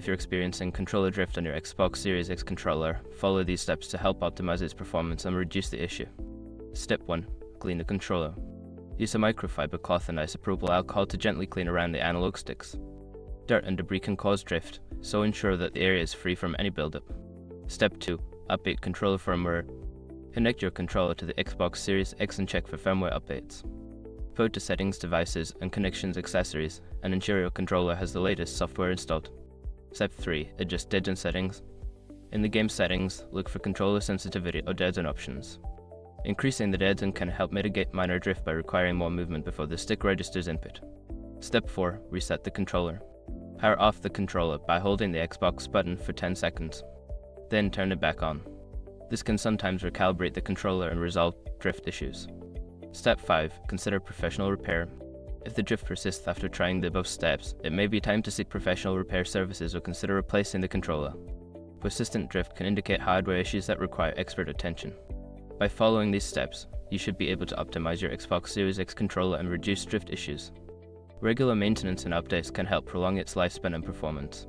If you're experiencing controller drift on your Xbox Series X controller, follow these steps to help optimize its performance and reduce the issue. Step 1. Clean the controller. Use a microfiber cloth and isopropyl alcohol to gently clean around the analog sticks. Dirt and debris can cause drift, so ensure that the area is free from any buildup. Step 2. Update controller firmware. Connect your controller to the Xbox Series X and check for firmware updates. Go to Settings, Devices, and Connections Accessories, and ensure your controller has the latest software installed. Step 3. Adjust deaden settings. In the game settings, look for controller sensitivity or deaden options. Increasing the deaden can help mitigate minor drift by requiring more movement before the stick registers input. Step 4. Reset the controller. Power off the controller by holding the Xbox button for 10 seconds. Then turn it back on. This can sometimes recalibrate the controller and resolve drift issues. Step 5. Consider professional repair. If the drift persists after trying the above steps, it may be time to seek professional repair services or consider replacing the controller. Persistent drift can indicate hardware issues that require expert attention. By following these steps, you should be able to optimize your Xbox Series X controller and reduce drift issues. Regular maintenance and updates can help prolong its lifespan and performance.